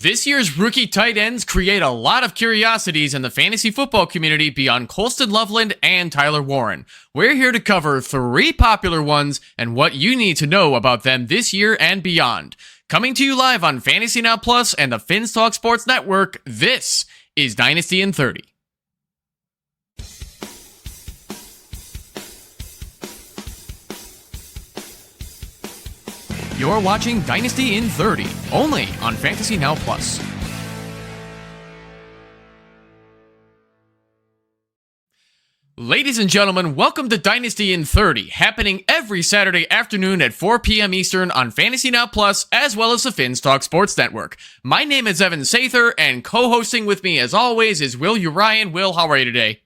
This year's rookie tight ends create a lot of curiosities in the fantasy football community beyond Colston Loveland and Tyler Warren. We're here to cover 3 popular ones and what you need to know about them this year and beyond. Coming to you live on Fantasy Now Plus and the Finstock Sports Network, this is Dynasty in 30. You're watching Dynasty in 30, only on Fantasy Now Plus. Ladies and gentlemen, welcome to Dynasty in 30, happening every Saturday afternoon at 4 p.m. Eastern on Fantasy Now Plus, as well as the Finstock Sports Network. My name is Evan Sather, and co-hosting with me, as always, is Will Urian. Will, how are you today?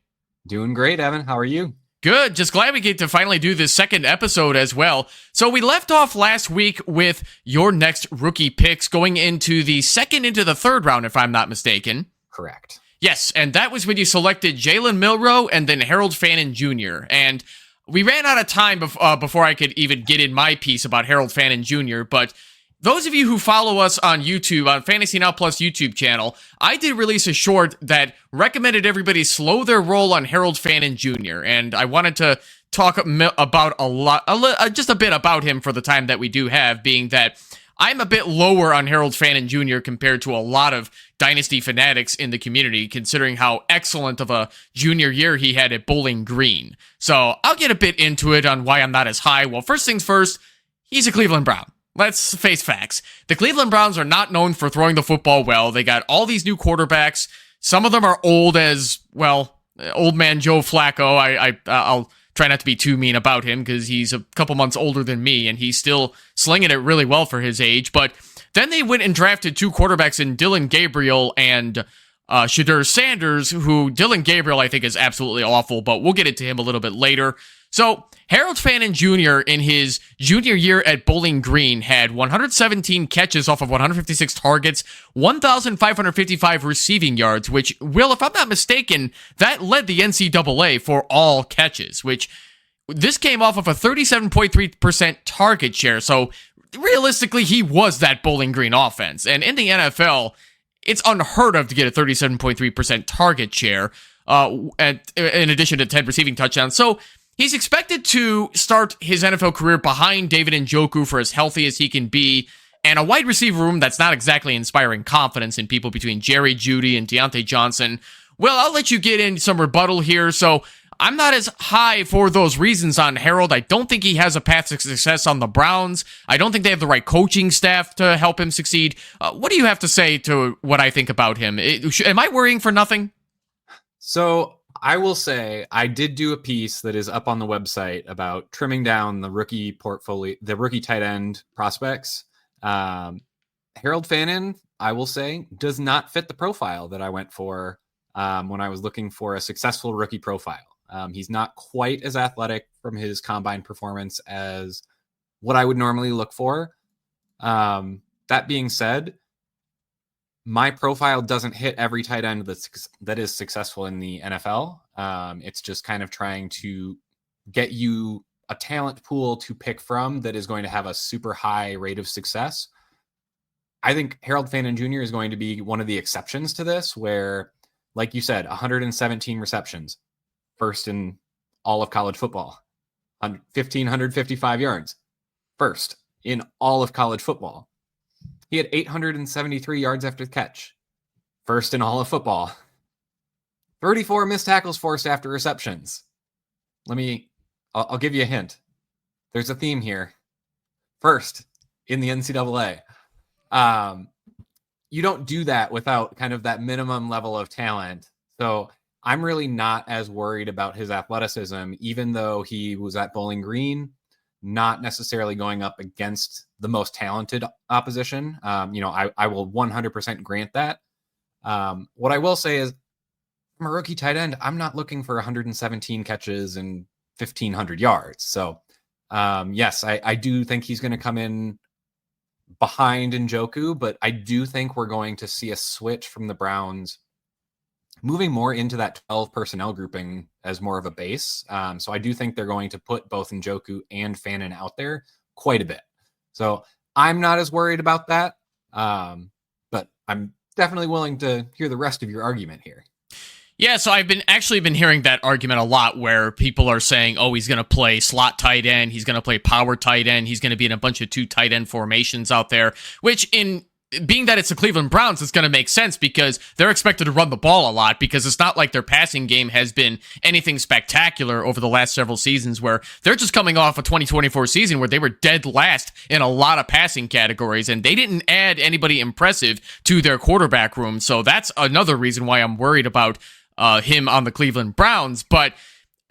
Doing great, Evan. How are you? Good. Just glad we get to finally do this second episode as well. So we left off last week with your next rookie picks going into the second into the third round, if I'm not mistaken. Correct. Yes, and that was when you selected Jalen Milroe and then Harold Fannin Jr. And we ran out of time before I could even get in my piece about Harold Fannin Jr., but those of you who follow us on YouTube, on Fantasy Now Plus YouTube channel, I did release a short that recommended everybody slow their roll on Harold Fannin Jr., and I wanted to talk about just a bit about him for the time that we do have, being that I'm a bit lower on Harold Fannin Jr. compared to a lot of Dynasty fanatics in the community, considering how excellent of a junior year he had at Bowling Green. So I'll get a bit into it on why I'm not as high. Well, first things first, he's a Cleveland Brown. Let's face facts. The Cleveland Browns are not known for throwing the football well. They got all these new quarterbacks. Some of them are old as, well, old man Joe Flacco. I'll try not to be too mean about him because he's a couple months older than me and he's still slinging it really well for his age. But then they went and drafted 2 quarterbacks in Dylan Gabriel and Shadur Sanders, who Dylan Gabriel I think is absolutely awful, but we'll get into him a little bit later. So Harold Fannin Jr. in his junior year at Bowling Green had 117 catches off of 156 targets, 1,555 receiving yards, which, Will, if I'm not mistaken, that led the NCAA for all catches, which this came off of a 37.3% target share. So realistically, he was that Bowling Green offense. And in the NFL, it's unheard of to get a 37.3% target share in addition to 10 receiving touchdowns. So he's expected to start his NFL career behind David Njoku for as healthy as he can be, and a wide receiver room that's not exactly inspiring confidence in people between Jerry Jeudy and Deontay Johnson. Well, I'll let you get in some rebuttal here. So I'm not as high for those reasons on Harold. I don't think he has a path to success on the Browns. I don't think they have the right coaching staff to help him succeed. What do you have to say to what I think about him? Am I worrying for nothing? So I will say I did do a piece that is up on the website about trimming down the rookie portfolio, the rookie tight end prospects. Harold Fannin, I will say, does not fit the profile that I went for when I was looking for a successful rookie profile. He's not quite as athletic from his combine performance as what I would normally look for. That being said, my profile doesn't hit every tight end that is successful in the NFL. It's just kind of trying to get you a talent pool to pick from that is going to have a super high rate of success. I think Harold Fannin Jr. is going to be one of the exceptions to this, where, like you said, 117 receptions, first in all of college football, 1,555 yards, first in all of college football. He had 873 yards after the catch, first in all of football. 34 missed tackles forced after receptions. I'll give you a hint. There's a theme here. First in the NCAA. You don't do that without kind of that minimum level of talent. So I'm really not as worried about his athleticism, even though he was at Bowling Green, not necessarily going up against the most talented opposition. I will 100% grant that. What I will say is, from a rookie tight end, I'm not looking for 117 catches and 1,500 yards. So, yes, I do think he's going to come in behind Njoku, but I do think we're going to see a switch from the Browns moving more into that 12 personnel grouping as more of a base. So I do think they're going to put both Njoku and Fannin out there quite a bit. So I'm not as worried about that. But I'm definitely willing to hear the rest of your argument here. Yeah, so I've been hearing that argument a lot where people are saying, oh, he's going to play slot tight end, he's going to play power tight end, he's going to be in a bunch of 2 tight end formations out there, which in being that it's the Cleveland Browns, it's going to make sense because they're expected to run the ball a lot because it's not like their passing game has been anything spectacular over the last several seasons where they're just coming off a 2024 season where they were dead last in a lot of passing categories and they didn't add anybody impressive to their quarterback room. So that's another reason why I'm worried about him on the Cleveland Browns. But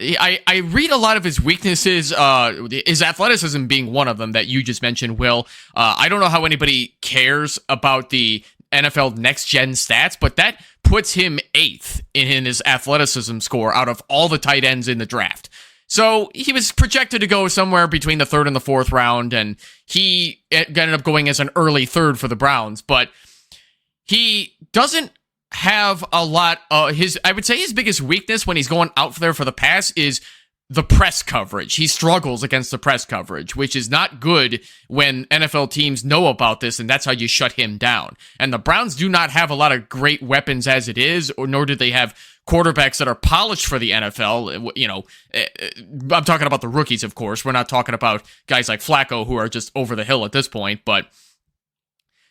I read a lot of his weaknesses, his athleticism being one of them that you just mentioned, Will. I don't know how anybody cares about the NFL Next Gen stats, but that puts him 8th in his athleticism score out of all the tight ends in the draft. So he was projected to go somewhere between the 3rd and the 4th round, and he ended up going as an early 3rd for the Browns, but he doesn't have a lot. I would say his biggest weakness when he's going out there for the pass is the press coverage. He struggles against the press coverage, which is not good when NFL teams know about this, and that's how you shut him down. And the Browns do not have a lot of great weapons as it is, or nor do they have quarterbacks that are polished for the NFL. You know, I'm talking about the rookies, of course. We're not talking about guys like Flacco who are just over the hill at this point. But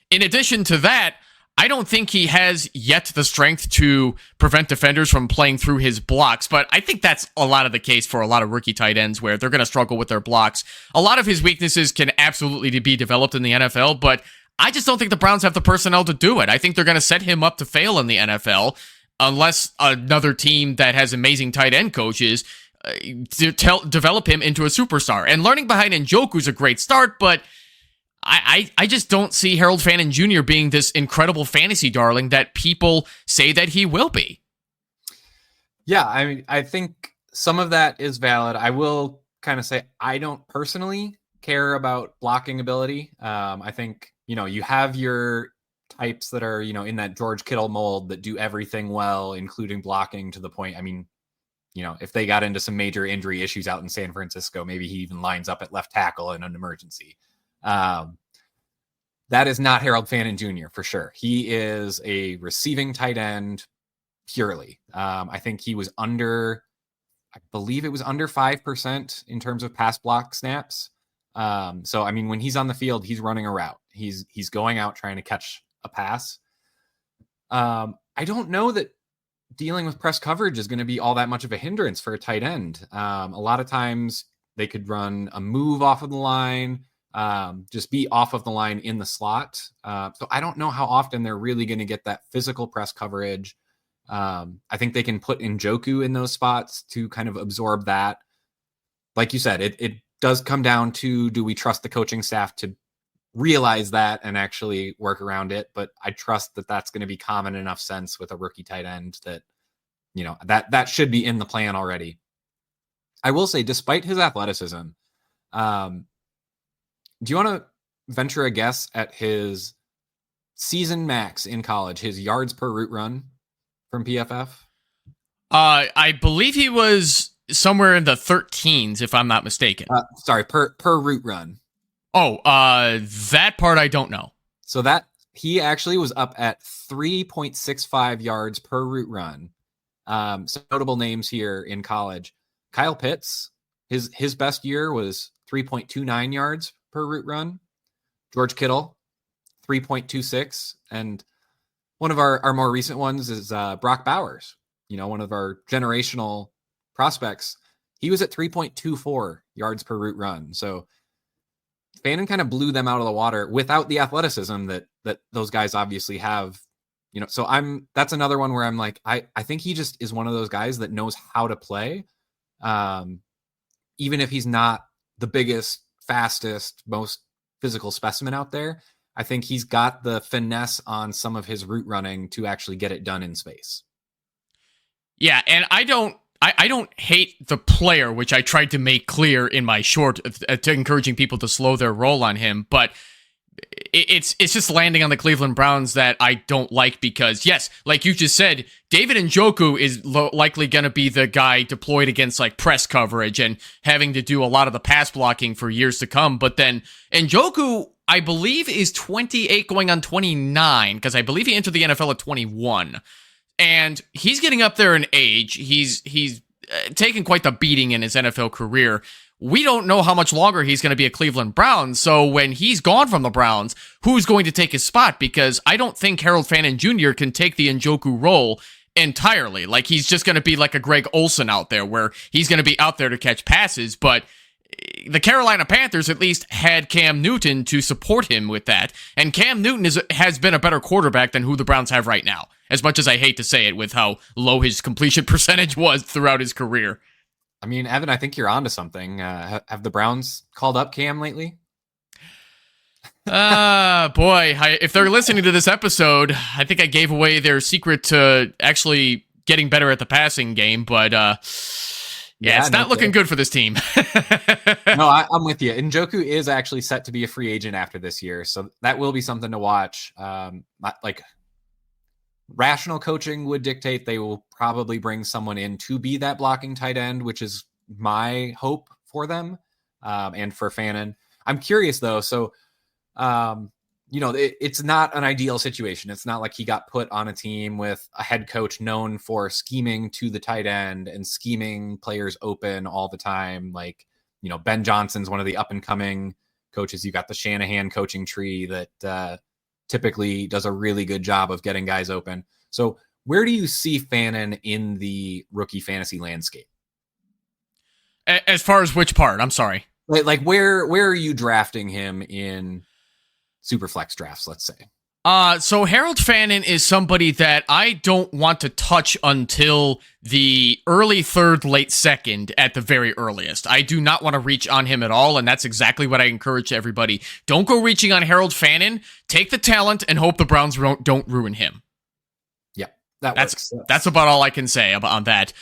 in addition to that, I don't think he has yet the strength to prevent defenders from playing through his blocks, but I think that's a lot of the case for a lot of rookie tight ends where they're going to struggle with their blocks. A lot of his weaknesses can absolutely be developed in the NFL, but I just don't think the Browns have the personnel to do it. I think they're going to set him up to fail in the NFL unless another team that has amazing tight end coaches develop him into a superstar. And learning behind Njoku's a great start, but I just don't see Harold Fannin Jr. being this incredible fantasy darling that people say that he will be. Yeah, I mean, I think some of that is valid. I will kind of say I don't personally care about blocking ability. I think, you have your types that are, in that George Kittle mold that do everything well, including blocking to the point. I mean, if they got into some major injury issues out in San Francisco, maybe he even lines up at left tackle in an emergency. That is not Harold Fannin Jr. for sure. He is a receiving tight end purely. I think he was I believe it was under 5% in terms of pass block snaps. So, I mean, when he's on the field, he's running a route. He's going out trying to catch a pass. I don't know that dealing with press coverage is going to be all that much of a hindrance for a tight end. A lot of times they could run a move off of the line, just be off of the line in the slot. So I don't know how often they're really going to get that physical press coverage. I think they can put Njoku in those spots to kind of absorb that. Like you said, it does come down to, do we trust the coaching staff to realize that and actually work around it? But I trust that that's going to be common enough sense with a rookie tight end that, that should be in the plan already. I will say, despite his athleticism, do you want to venture a guess at his season max in college, his yards per route run from PFF? I believe he was somewhere in the 13s, if I'm not mistaken. Sorry, per route run. Oh, that part I don't know. So that he actually was up at 3.65 yards per route run. Some notable names here in college. Kyle Pitts, his best year was 3.29 yards per route run. George Kittle, 3.26. And one of our more recent ones is Brock Bowers, one of our generational prospects. He was at 3.24 yards per route run. So Fannin kind of blew them out of the water without the athleticism that those guys obviously have. So that's another one where I'm like, I think he just is one of those guys that knows how to play. Even if he's not the biggest, fastest, most physical specimen out there, I think he's got the finesse on some of his route running to actually get it done in space. Yeah, and I don't hate the player, which I tried to make clear in my short to encouraging people to slow their roll on him, but it's just landing on the Cleveland Browns that I don't like because, yes, like you just said, David Njoku is likely going to be the guy deployed against like press coverage and having to do a lot of the pass blocking for years to come. But then Njoku, I believe, is 28 going on 29 because I believe he entered the NFL at 21. And he's getting up there in age. He's taken quite the beating in his NFL career. We don't know how much longer he's going to be a Cleveland Brown. So when he's gone from the Browns, who's going to take his spot? Because I don't think Harold Fannin Jr. can take the Njoku role entirely. Like, he's just going to be like a Greg Olsen out there where he's going to be out there to catch passes. But the Carolina Panthers at least had Cam Newton to support him with that. And Cam Newton has been a better quarterback than who the Browns have right now. As much as I hate to say it with how low his completion percentage was throughout his career. I mean, Evan, I think you're onto something. Have the Browns called up Cam lately? Boy, if they're listening to this episode, I think I gave away their secret to actually getting better at the passing game, but it's not looking good for this team. No, I'm with you. Njoku is actually set to be a free agent after this year, so that will be something to watch. Rational coaching would dictate they will probably bring someone in to be that blocking tight end, which is my hope for them and for Fannin. I'm curious, though. So, it's not an ideal situation. It's not like he got put on a team with a head coach known for scheming to the tight end and scheming players open all the time. Like, Ben Johnson's one of the up-and-coming coaches. You got the Shanahan coaching tree that typically does a really good job of getting guys open. So where do you see Fannin in the rookie fantasy landscape? As far as which part? I'm sorry. Like where are you drafting him in Superflex drafts, let's say? So Harold Fannin is somebody that I don't want to touch until the early third, late second at the very earliest. I do not want to reach on him at all, and that's exactly what I encourage to everybody. Don't go reaching on Harold Fannin. Take the talent and hope the Browns don't ruin him. Yeah, that's about all I can say on that.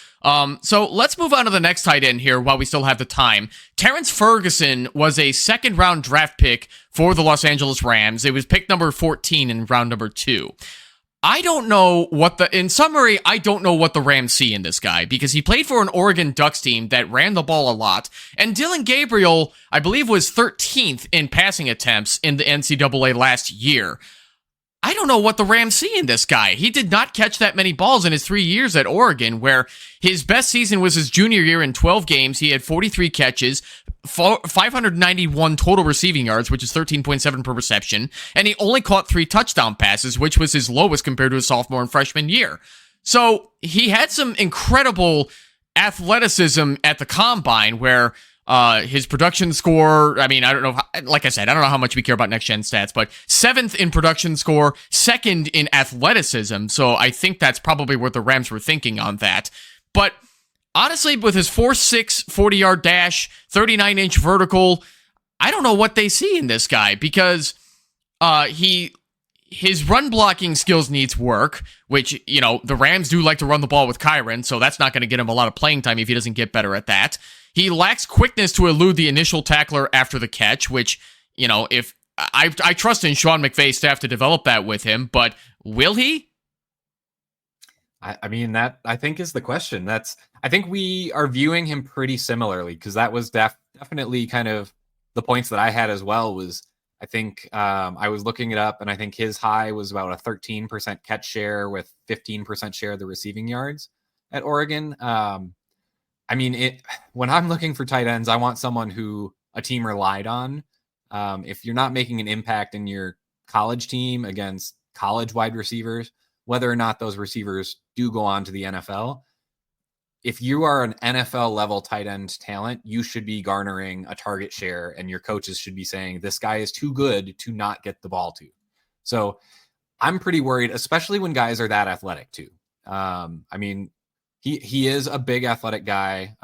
So let's move on to the next tight end here while we still have the time. Terrence Ferguson was a second-round draft pick for the Los Angeles Rams. It was pick number 14 in round number 2. I don't know in summary, I don't know what the Rams see in this guy because he played for an Oregon Ducks team that ran the ball a lot. And Dylan Gabriel, I believe, was 13th in passing attempts in the NCAA last year. I don't know what the Rams see in this guy. He did not catch that many balls in his 3 years at Oregon, where his best season was his junior year in 12 games. He had 43 catches, 591 total receiving yards, which is 13.7 per reception, and he only caught 3 touchdown passes, which was his lowest compared to his sophomore and freshman year. So he had some incredible athleticism at the combine where his production score, I mean, I don't know, like I said, I don't know how much we care about next-gen stats, but 7th in production score, 2nd in athleticism, so I think that's probably what the Rams were thinking on that. But honestly, with his 4.6 40-yard dash, 39-inch vertical, I don't know what they see in this guy, because his run blocking skills needs work, which, the Rams do like to run the ball with Kyren, so that's not going to get him a lot of playing time if he doesn't get better at that. He lacks quickness to elude the initial tackler after the catch, which, if I trust in Sean McVay's staff to develop that with him, but will he? I mean, that I think is the question. I think we are viewing him pretty similarly because that was definitely kind of the points that I had as well. Was I think I was looking it up, and I think his high was about a 13% catch share with 15% share of the receiving yards at Oregon. I mean, when I'm looking for tight ends, I want someone who a team relied on. If you're not making an impact in your college team against college wide receivers, whether or not those receivers do go on to the NFL, if you are an NFL level tight end talent, you should be garnering a target share, and your coaches should be saying, this guy is too good to not get the ball to. So I'm pretty worried, especially when guys are that athletic too. I mean, He is a big athletic guy,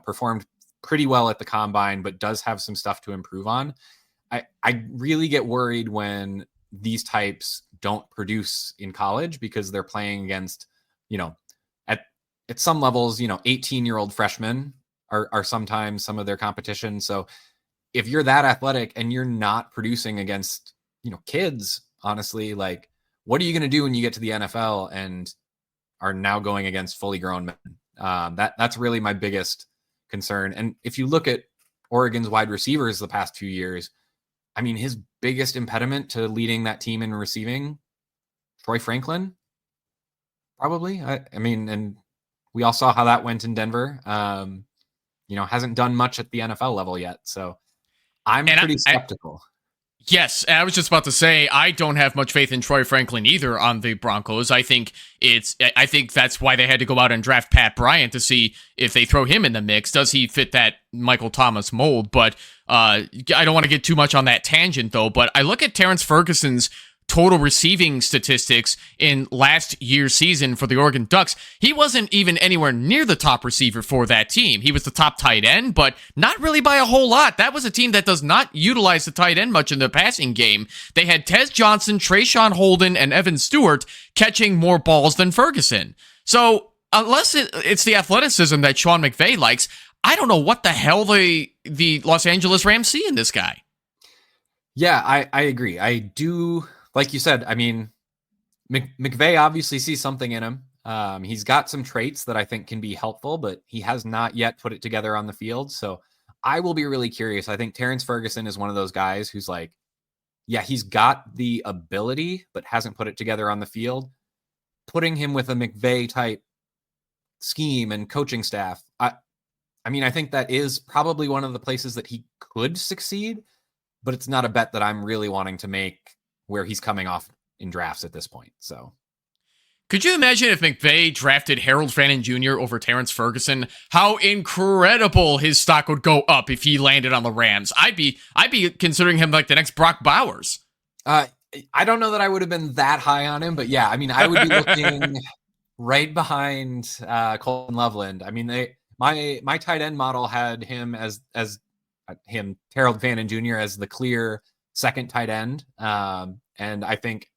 performed pretty well at the combine, but does have some stuff to improve on. I really get worried when these types don't produce in college because they're playing against, at some levels, 18-year-old freshmen are sometimes some of their competition. So if you're that athletic and you're not producing against, kids, honestly, like, what are you going to do when you get to the NFL and are now going against fully grown men? That's really my biggest concern. And if you look at Oregon's wide receivers the past few years, I mean, his biggest impediment to leading that team in receiving, Troy Franklin, probably. I mean, and we all saw how that went in Denver. Hasn't done much at the NFL level yet. So I'm pretty skeptical. Yes, I was just about to say I don't have much faith in Troy Franklin either on the Broncos. I think that's why they had to go out and draft Pat Bryant to see if they throw him in the mix. Does he fit that Michael Thomas mold? But I don't want to get too much on that tangent though. But I look at Terrence Ferguson's total receiving statistics in last year's season for the Oregon Ducks. He wasn't even anywhere near the top receiver for that team. He was the top tight end, but not really by a whole lot. That was a team that does not utilize the tight end much in the passing game. They had Tez Johnson, Trayshawn Holden, and Evan Stewart catching more balls than Ferguson. So unless it's the athleticism that Sean McVay likes, I don't know what the hell the Los Angeles Rams see in this guy. Yeah, I agree. I do. Like you said, I mean, McVay obviously sees something in him. He's got some traits that I think can be helpful, but he has not yet put it together on the field. So I will be really curious. I think Terrence Ferguson is one of those guys who's like, yeah, he's got the ability, but hasn't put it together on the field. Putting him with a McVay type scheme and coaching staff, I mean, I think that is probably one of the places that he could succeed, but it's not a bet that I'm really wanting to make where he's coming off in drafts at this point. So could you imagine if McVay drafted Harold Fannin Jr. over Terrence Ferguson? How incredible his stock would go up if he landed on the Rams. I'd be considering him like the next Brock Bowers. I don't know that I would have been that high on him, but yeah, I mean, I would be looking right behind Colton Loveland. I mean, my tight end model had him as Harold Fannin Jr. as the clear second tight end. And I think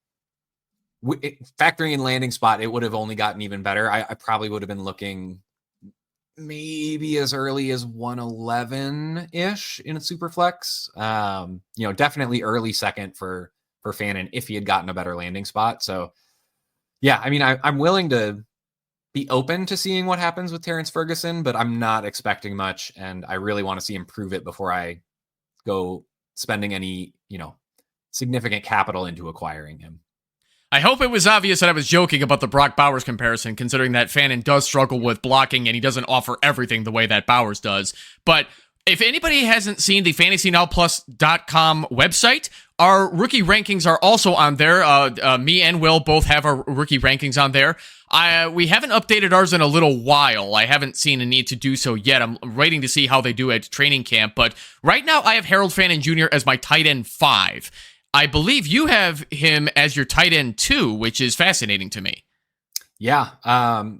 factoring in landing spot, it would have only gotten even better. I probably would have been looking maybe as early as 111-ish in a super flex. Definitely early second for Fannin if he had gotten a better landing spot. So yeah, I mean, I'm willing to be open to seeing what happens with Terrence Ferguson, but I'm not expecting much. And I really want to see him prove it before I go spending any, significant capital into acquiring him. I hope it was obvious that I was joking about the Brock Bowers comparison, considering that Fannin does struggle with blocking and he doesn't offer everything the way that Bowers does. But if anybody hasn't seen the FantasyNowPlus.com website, our rookie rankings are also on there. Me and Will both have our rookie rankings on there. We haven't updated ours in a little while. I haven't seen a need to do so yet. I'm waiting to see how they do at training camp. But right now, I have Harold Fannin Jr. as my tight end 5. I believe you have him as your tight end 2, which is fascinating to me. Yeah.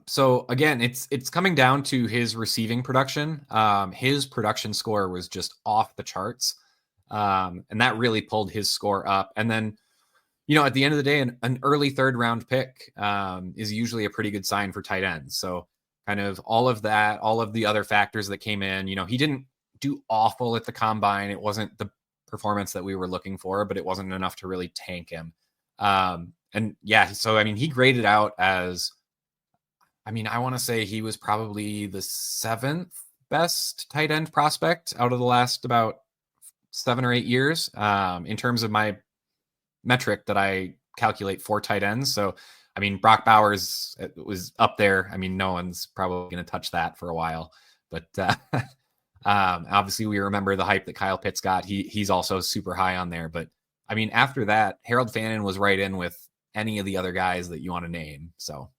So again, it's coming down to his receiving production. His production score was just off the charts. And that really pulled his score up. And then, at the end of the day, an early third round pick is usually a pretty good sign for tight ends. So kind of all of that, all of the other factors that came in, he didn't do awful at the combine. It wasn't the performance that we were looking for, but it wasn't enough to really tank him. And yeah, so, I mean, he graded out as, I want to say he was probably the 7th best tight end prospect out of the last about 7 or 8 years in terms of my metric that I calculate for tight ends. So, Brock Bowers was up there. No one's probably going to touch that for a while, but obviously we remember the hype that Kyle Pitts got. He's also super high on there, but after that, Harold Fannin was right in with any of the other guys that you want to name. So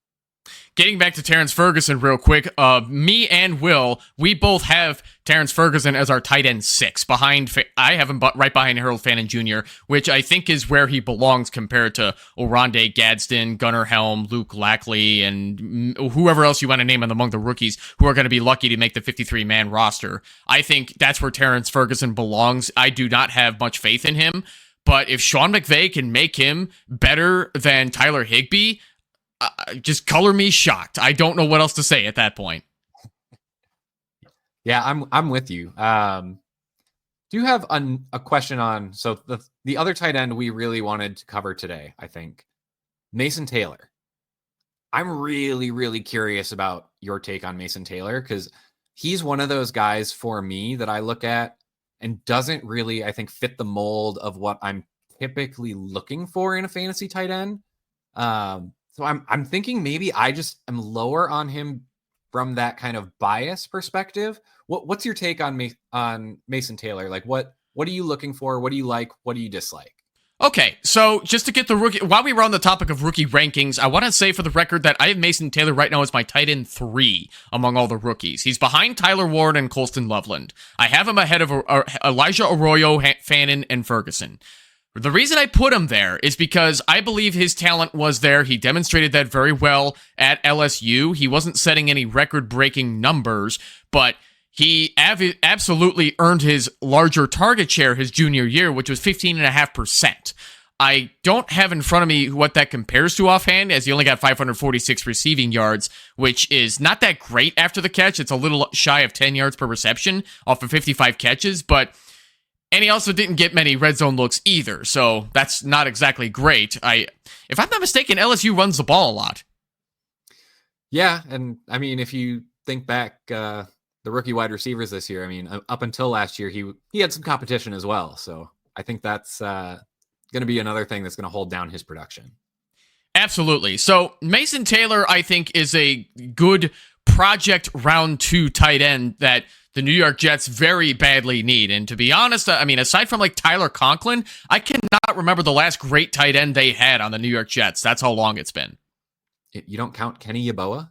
getting back to Terrence Ferguson real quick, me and Will, we both have Terrence Ferguson as our tight end 6. I have him right behind Harold Fannin Jr., which I think is where he belongs compared to Oronde Gadsden, Gunnar Helm, Luke Lackley, and whoever else you want to name among the rookies who are going to be lucky to make the 53-man roster. I think that's where Terrence Ferguson belongs. I do not have much faith in him, but if Sean McVay can make him better than Tyler Higbee, just color me shocked. I don't know what else to say at that point. Yeah, I'm with you. Do you have a question on, so the other tight end we really wanted to cover today, I think, Mason Taylor. I'm really, really curious about your take on Mason Taylor, because he's one of those guys for me that I look at and doesn't really, I think, fit the mold of what I'm typically looking for in a fantasy tight end. So I'm thinking maybe I just am lower on him from that kind of bias perspective. What's your take on Mason Taylor? Like, what are you looking for? What do you like? What do you dislike? Okay, so just to get the rookie, while we were on the topic of rookie rankings, I want to say for the record that I have Mason Taylor right now as my tight end 3 among all the rookies. He's behind Tyler Ward and Colston Loveland. I have him ahead of Elijah Arroyo, Fannin, and Ferguson. The reason I put him there is because I believe his talent was there. He demonstrated that very well at LSU. He wasn't setting any record-breaking numbers, but he absolutely earned his larger target share his junior year, which was 15.5%. I don't have in front of me what that compares to offhand, as he only got 546 receiving yards, which is not that great after the catch. It's a little shy of 10 yards per reception off of 55 catches, and he also didn't get many red zone looks either, so that's not exactly great. If I'm not mistaken, LSU runs the ball a lot. Yeah, and I mean, if you think back, the rookie wide receivers this year, I mean, up until last year, he had some competition as well. So I think that's going to be another thing that's going to hold down his production. Absolutely. So Mason Taylor, I think, is a good project round 2 tight end that the New York Jets very badly need. And to be honest, I mean, aside from like Tyler Conklin, I cannot remember the last great tight end they had on the New York Jets. That's how long it's been. You don't count Kenny Yeboah?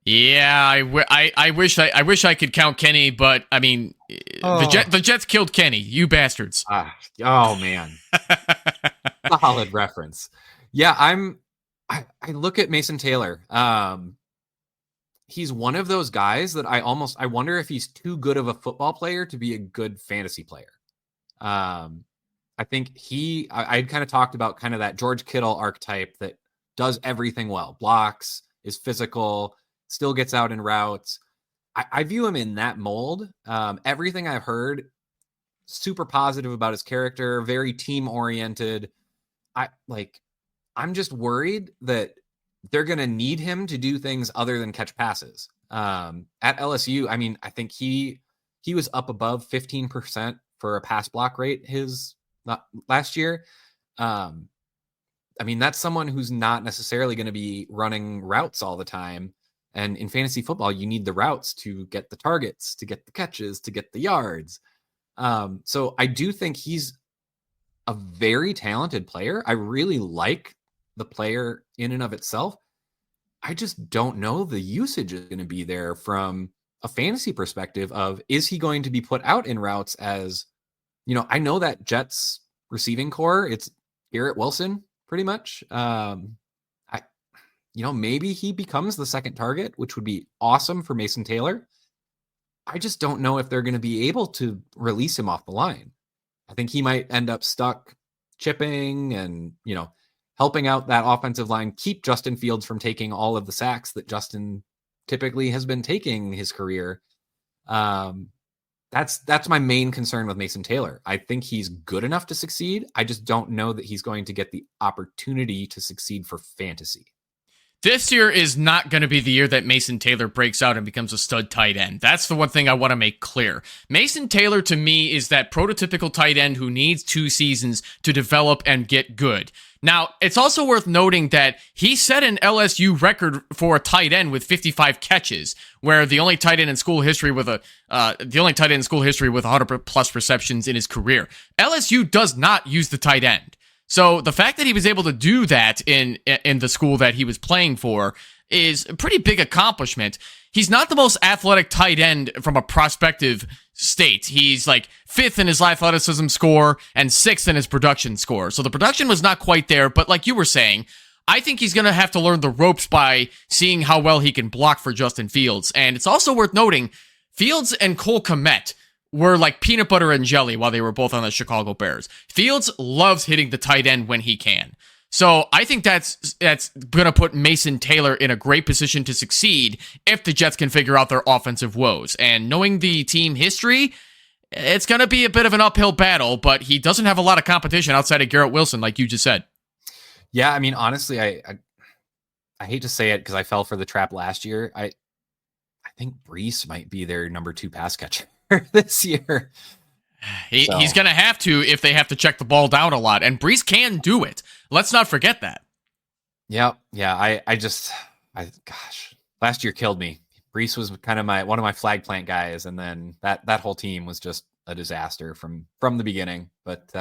Yeah, I wish I could count Kenny, but I mean, the Jets killed Kenny. You bastards. Oh man, solid reference. Yeah, I look at Mason Taylor. He's one of those guys that I wonder if he's too good of a football player to be a good fantasy player. I think I kind of talked about kind of that George Kittle archetype that does everything well, blocks, is physical, still gets out in routes. I view him in that mold. Everything I've heard, super positive about his character, very team oriented. I'm just worried that they're going to need him to do things other than catch passes. At LSU, I mean, I think he was up above 15% for a pass block rate last year. I mean, that's someone who's not necessarily going to be running routes all the time. And in fantasy football, you need the routes to get the targets, to get the catches, to get the yards. So I do think he's a very talented player. I really like the player in and of itself. I just don't know the usage is going to be there from a fantasy perspective of, is he going to be put out in routes as, I know that Jets receiving core, it's Garrett Wilson pretty much. Maybe he becomes the second target, which would be awesome for Mason Taylor. I just don't know if they're going to be able to release him off the line. I think he might end up stuck chipping and, helping out that offensive line, keep Justin Fields from taking all of the sacks that Justin typically has been taking his career. That's my main concern with Mason Taylor. I think he's good enough to succeed. I just don't know that he's going to get the opportunity to succeed for fantasy. This year is not going to be the year that Mason Taylor breaks out and becomes a stud tight end. That's the one thing I want to make clear. Mason Taylor, to me, is that prototypical tight end who needs 2 seasons to develop and get good. Now, it's also worth noting that he set an LSU record for a tight end with 55 catches, where the only tight end in school history with 100 plus receptions in his career. LSU does not use the tight end. So the fact that he was able to do that in the school that he was playing for is a pretty big accomplishment. He's not the most athletic tight end from a prospective state. He's like 5th in his athleticism score and 6th in his production score. So the production was not quite there, but like you were saying, I think he's going to have to learn the ropes by seeing how well he can block for Justin Fields. And it's also worth noting, Fields and Cole Kmet were like peanut butter and jelly while they were both on the Chicago Bears. Fields loves hitting the tight end when he can. So I think that's going to put Mason Taylor in a great position to succeed if the Jets can figure out their offensive woes. And knowing the team history, It's going to be a bit of an uphill battle, but he doesn't have a lot of competition outside of Garrett Wilson, like you just said. Yeah, I mean, honestly, I hate to say it because I fell for the trap last year. I think Brees might be their number 2 pass catcher this year. He's going to have to if they have to check the ball down a lot, and Brees can do it. Let's not forget that. Yeah. Gosh, last year killed me. Brees was kind of one of my flag plant guys, and then that whole team was just a disaster from the beginning. But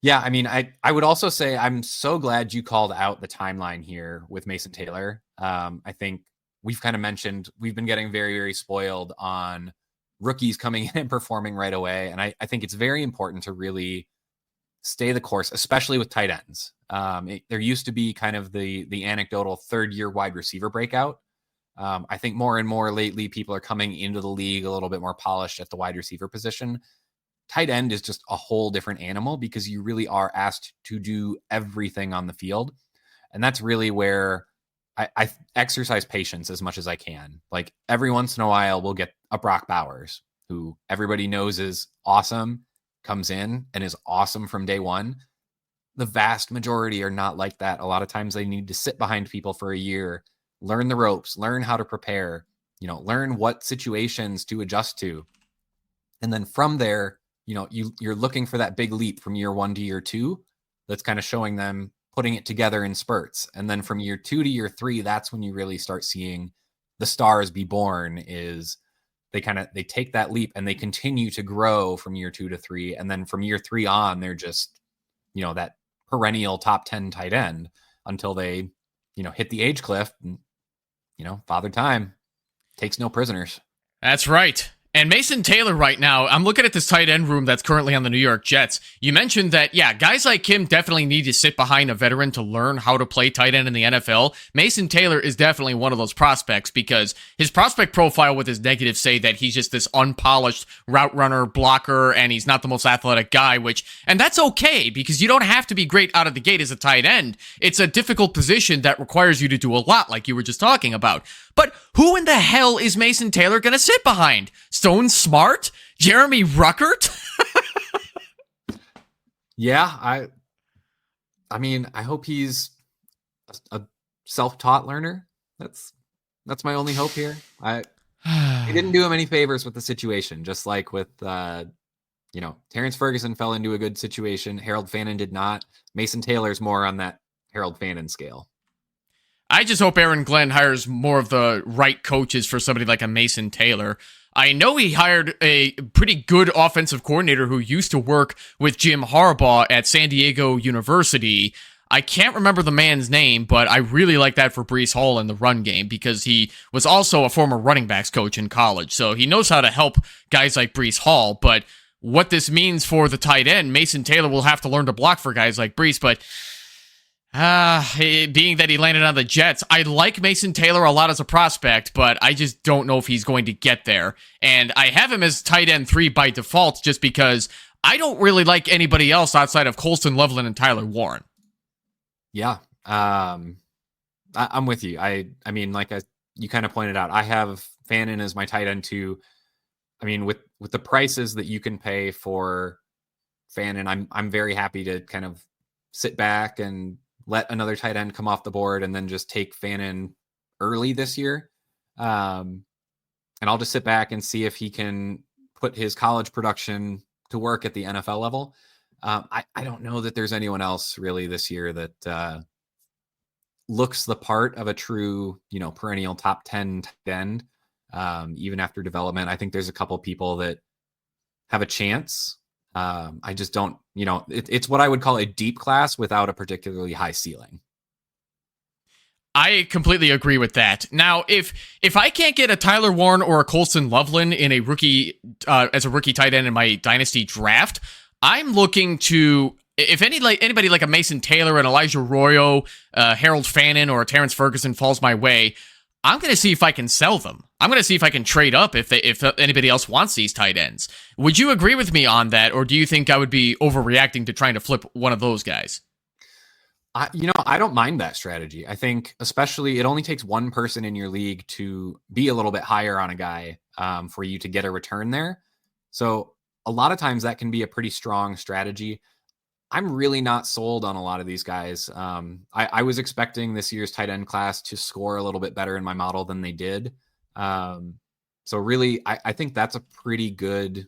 yeah, I mean, I would also say I'm so glad you called out the timeline here with Mason Taylor. I think we've kind of mentioned we've been getting very, very spoiled on rookies coming in and performing right away, and I think it's very important to really stay the course, especially with tight ends. There used to be kind of the anecdotal third-year wide receiver breakout. I think more and more lately, people are coming into the league a little bit more polished at the wide receiver position. Tight end is just a whole different animal because you really are asked to do everything on the field. And that's really where I exercise patience as much as I can. Like every once in a while, we'll get a Brock Bowers, who everybody knows is awesome, comes in and is awesome from day one. The vast majority are not like that. A lot of times they need to sit behind people for a year, learn the ropes, learn how to prepare, learn what situations to adjust to. And then from there, you're looking for that big leap from year 1 to year 2. That's kind of showing them putting it together in spurts. And then from year 2 to year 3, that's when you really start seeing the stars be born. Is they take that leap and they continue to grow from year 2 to 3. And then from year 3 on, they're just, that perennial top 10 tight end until they, hit the age cliff. And, Father Time takes no prisoners. That's right. And Mason Taylor right now, I'm looking at this tight end room that's currently on the New York Jets. You mentioned that, yeah, guys like him definitely need to sit behind a veteran to learn how to play tight end in the NFL. Mason Taylor is definitely one of those prospects because his prospect profile with his negatives say that he's just this unpolished route runner, blocker, and he's not the most athletic guy, and that's okay because you don't have to be great out of the gate as a tight end. It's a difficult position that requires you to do a lot, like you were just talking about. But who in the hell is Mason Taylor going to sit behind? Stone Smart? Jeremy Ruckert? Yeah, I mean, I hope he's a self-taught learner. That's my only hope here. He didn't do him any favors with the situation, just like with Terrence Ferguson fell into a good situation. Harold Fannin did not. Mason Taylor's more on that Harold Fannin scale. I just hope Aaron Glenn hires more of the right coaches for somebody like a Mason Taylor. I know he hired a pretty good offensive coordinator who used to work with Jim Harbaugh at San Diego University. I can't remember the man's name, but I really like that for Breece Hall in the run game because he was also a former running backs coach in college. So he knows how to help guys like Breece Hall. But what this means for the tight end, Mason Taylor will have to learn to block for guys like Breece, but being that he landed on the Jets, I like Mason Taylor a lot as a prospect, but I just don't know if he's going to get there. And I have him as tight end 3 by default just because I don't really like anybody else outside of Colston Loveland and Tyler Warren. Yeah. I'm with you. I mean, you kind of pointed out, I have Fannin as my tight end 2. I mean, with the prices that you can pay for Fannin, I'm very happy to kind of sit back and let another tight end come off the board and then just take Fannin early this year. And I'll just sit back and see if he can put his college production to work at the NFL level. I don't know that there's anyone else really this year that looks the part of a true, perennial top 10 tight end. Even after development, I think there's a couple people that have a chance. I just don't, it's what I would call a deep class without a particularly high ceiling. I completely agree with that. Now, if I can't get a Tyler Warren or a Colston Loveland in a rookie as a rookie tight end in my Dynasty draft, I'm looking to, if anybody like a Mason Taylor and Elijah Arroyo, Harold Fannin, or Terrence Ferguson falls my way, I'm going to see if I can sell them. I'm going to see if I can trade up if anybody else wants these tight ends. Would you agree with me on that, or do you think I would be overreacting to trying to flip one of those guys? I don't mind that strategy. I think especially it only takes one person in your league to be a little bit higher on a guy for you to get a return there. So a lot of times that can be a pretty strong strategy. I'm really not sold on a lot of these guys. I was expecting this year's tight end class to score a little bit better in my model than they did. So really, I think that's a pretty good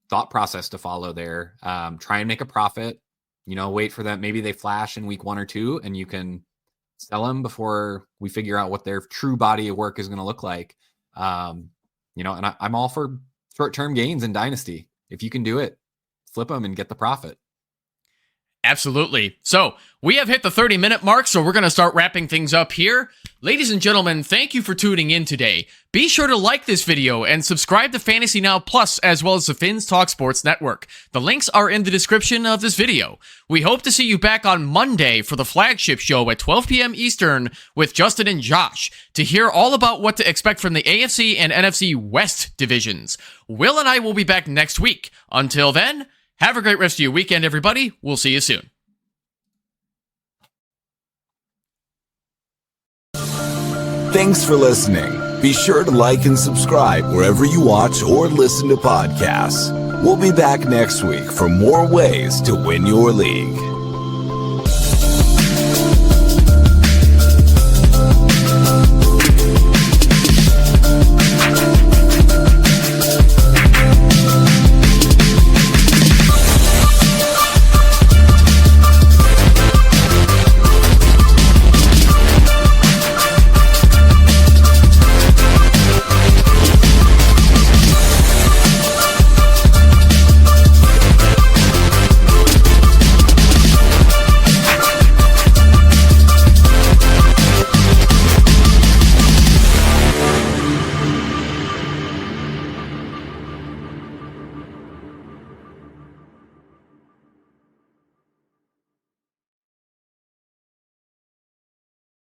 thought process to follow there. Try and make a profit, wait for them. Maybe they flash in week 1 or 2 and you can sell them before we figure out what their true body of work is going to look like. And I'm all for short-term gains in Dynasty. If you can do it, flip them and get the profit. Absolutely. So we have hit the 30-minute mark, so we're going to start wrapping things up here. Ladies and gentlemen, thank you for tuning in today. Be sure to like this video and subscribe to Fantasy Now Plus as well as the Finns Talk Sports Network. The links are in the description of this video. We hope to see you back on Monday for the flagship show at 12 p.m. Eastern with Justin and Josh to hear all about what to expect from the AFC and NFC West divisions. Will and I will be back next week. Until then, have a great rest of your weekend, everybody. We'll see you soon. Thanks for listening. Be sure to like and subscribe wherever you watch or listen to podcasts. We'll be back next week for more ways to win your league.